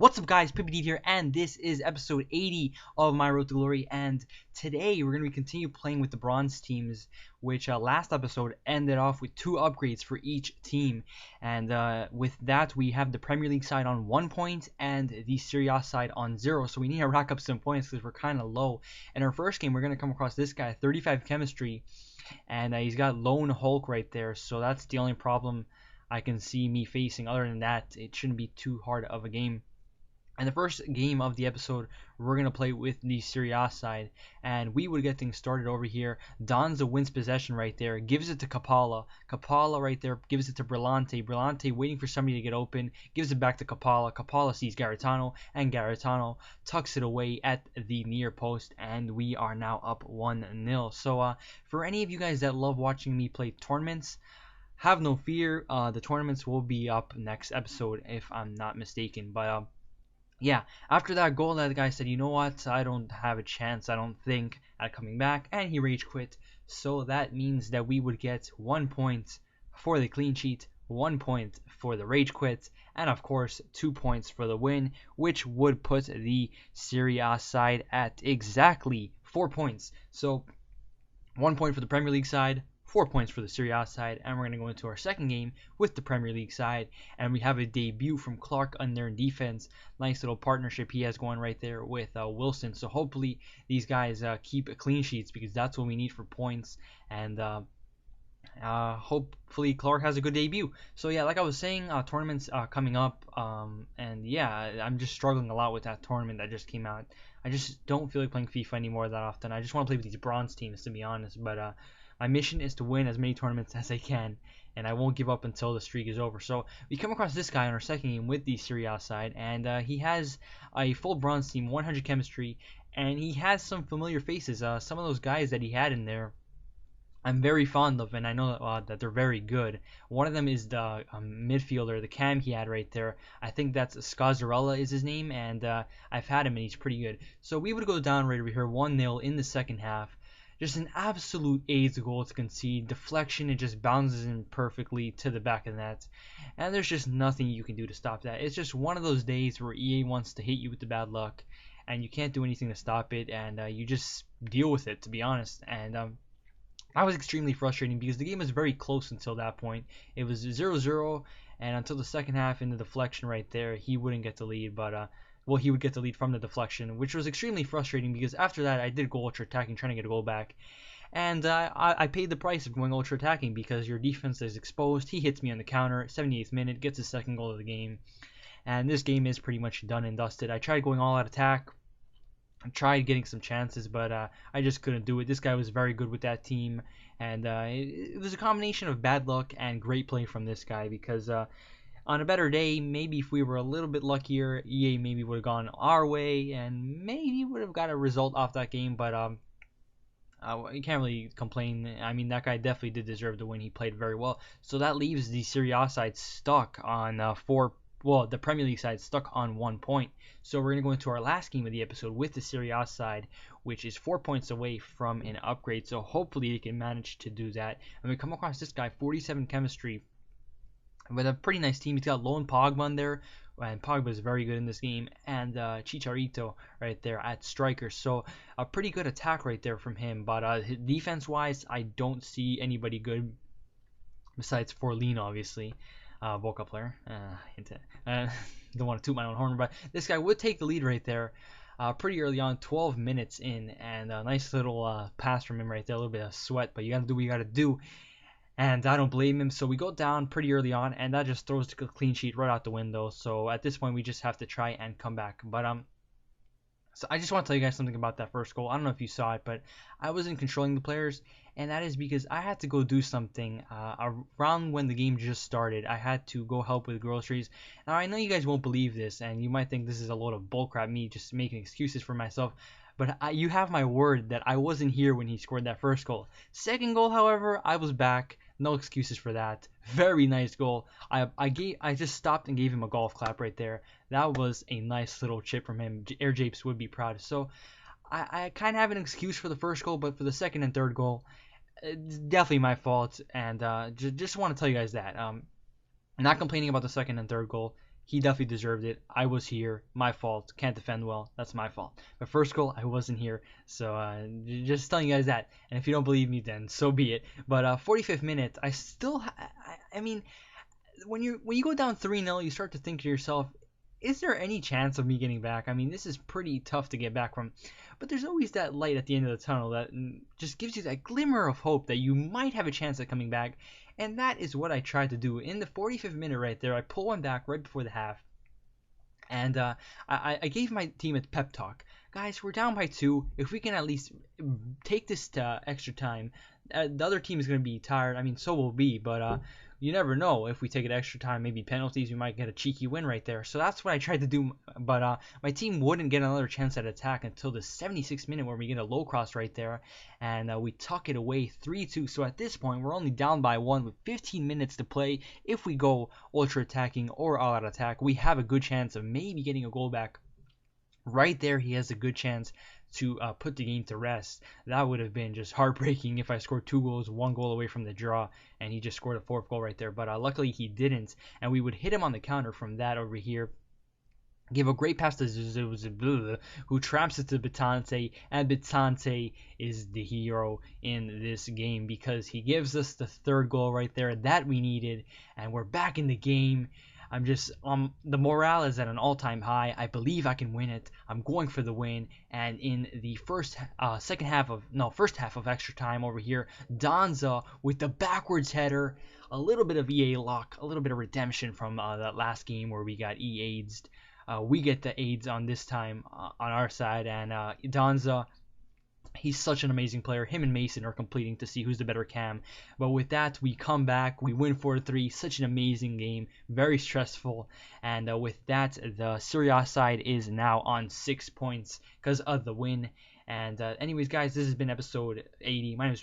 What's up, guys? Ep.80 here, and this is episode 80 of My Road to Glory. And today we're going to continue playing with the bronze teams, which last episode ended off with 2 upgrades for each team. And with that, we have the Premier League side on 1 point and the Serie A side on 0. So we need to rack up some points because we're kind of low. In our first game, we're going to come across this guy, 35 chemistry, and he's got Lone Hulk right there. So that's the only problem I can see me facing. Other than that, it shouldn't be too hard of a game. And the first game of the episode, we're going to play with the Serie A side. And we would get things started over here. Donza wins possession right there. Gives it to Kapala. Kapala right there gives it to Brillante. Brillante waiting for somebody to get open. Gives it back to Kapala. Kapala sees Garitano. And Garitano tucks it away at the near post. And we are now up 1-0. So for any of you guys that love watching me play tournaments, have no fear. The tournaments will be up next episode if I'm not mistaken. But yeah, after that goal, that guy said, you know what, I don't have a chance, I don't think, at coming back, and he rage quit. So that means that we would get 1 point for the clean sheet, 1 point for the rage quit, and of course 2 points for the win, which would put the Serie A side at exactly 4 points. So 1 point for the Premier League side, 4 points for the Serie A side, and we're going to go into our second game with the Premier League side, and we have a debut from Clark on their defense. Nice little partnership he has going right there with Wilson. So hopefully these guys keep clean sheets because that's what we need for points, and hopefully Clark has a good debut. So yeah, like I was saying, tournaments coming up, and yeah, I'm just struggling a lot with that tournament that just came out. I just don't feel like playing FIFA anymore that often. I just want to play with these bronze teams, to be honest, but my mission is to win as many tournaments as I can, and I won't give up until the streak is over. So we come across this guy on our second game with the Serie A side, and he has a full bronze team, 100 chemistry, and he has some familiar faces. Some of those guys that he had in there, I'm very fond of, and I know that they're very good. One of them is the midfielder, the cam he had right there. I think that's Scazzarella is his name, and I've had him, and he's pretty good. So we would go down right over here, 1-0 in the second half. Just an absolute AIDS goal to concede. Deflection, it just bounces in perfectly to the back of the net. And there's just nothing you can do to stop that. It's just one of those days where EA wants to hit you with the bad luck, and you can't do anything to stop it, and you just deal with it, to be honest. And that was extremely frustrating because the game was very close until that point. It was 0-0, and until the second half in the deflection right there, he wouldn't get the lead, but well, he would get the lead from the deflection, which was extremely frustrating because after that I did go ultra attacking, trying to get a goal back, and I paid the price of going ultra attacking because your defense is exposed. He hits me on the counter, 78th minute, gets his second goal of the game, and this game is pretty much done and dusted. I tried going all out attack, I tried getting some chances, but I just couldn't do it. This guy was very good with that team, and it was a combination of bad luck and great play from this guy because on a better day, maybe if we were a little bit luckier, EA maybe would have gone our way and maybe would have got a result off that game, but you can't really complain. I mean, that guy definitely did deserve the win. He played very well. So that leaves the Serie A side stuck on the Premier League side stuck on 1 point. So we're going to go into our last game of the episode with the Serie A side, which is 4 points away from an upgrade. So hopefully they can manage to do that. And we come across this guy, 47 chemistry, with a pretty nice team. He's got Lone Pogba on there, and Pogba is very good in this game, and Chicharito right there at striker. So a pretty good attack right there from him. But defense-wise, I don't see anybody good besides Forlino, obviously. Boca player. Don't want to toot my own horn, but this guy would take the lead right there pretty early on, 12 minutes in, and a nice little pass from him right there, a little bit of sweat, but you got to do what you got to do. And I don't blame him. So we go down pretty early on, and that just throws the clean sheet right out the window. So at this point, we just have to try and come back. But so I just want to tell you guys something about that first goal. I don't know if you saw it, but I wasn't controlling the players, and that is because I had to go do something around when the game just started. I had to go help with groceries. Now I know you guys won't believe this, and you might think this is a load of bullcrap, me just making excuses for myself. But you have my word that I wasn't here when he scored that first goal. Second goal, however, I was back. No excuses for that. Very nice goal. I just stopped and gave him a golf clap right there. That was a nice little chip from him. Air Japes would be proud. So I kind of have an excuse for the first goal, but for the second and third goal, it's definitely my fault. And just want to tell you guys that. I'm not complaining about the second and third goal. He definitely deserved it. I was here. My fault. Can't defend well. That's my fault. But first goal, I wasn't here. So just telling you guys that. And if you don't believe me, then so be it. But 45th minute, I still, I mean, when you go down 3-0, you start to think to yourself, is there any chance of me getting back? I mean, this is pretty tough to get back from. But there's always that light at the end of the tunnel that just gives you that glimmer of hope that you might have a chance at coming back. And that is what I tried to do. In the 45th minute right there, I pull one back right before the half. And I gave my team a pep talk. Guys, we're down by 2. If we can at least take this to extra time, the other team is going to be tired. I mean, so will we. But you never know. If we take it extra time, maybe penalties, we might get a cheeky win right there. So that's what I tried to do. But my team wouldn't get another chance at attack until the 76th minute where we get a low cross right there. And we tuck it away 3-2. So at this point, we're only down by 1 with 15 minutes to play. If we go ultra attacking or all out attack, we have a good chance of maybe getting a goal back. Right there, he has a good chance to put the game to rest. That would have been just heartbreaking if I scored 2 goals, 1 goal away from the draw, and he just scored a 4th goal right there. But luckily he didn't, and we would hit him on the counter from that over here. Give a great pass to Zuzu, who traps it to Bitante, and Bitante is the hero in this game because he gives us the 3rd goal right there that we needed, and we're back in the game. I'm just the morale is at an all-time high. I believe I can win it. I'm going for the win. And in the first half of extra time over here, Donza with the backwards header, a little bit of EA luck, a little bit of redemption from that last game where we got EA'd. We get the AIDS on this time on our side, and Donza, he's such an amazing player. Him and Mason are competing to see who's the better cam. But with that, we come back. We win 4-3. Such an amazing game. Very stressful. And with that, the Serie A side is now on 6 points because of the win. And anyways, guys, this has been episode 80. My name is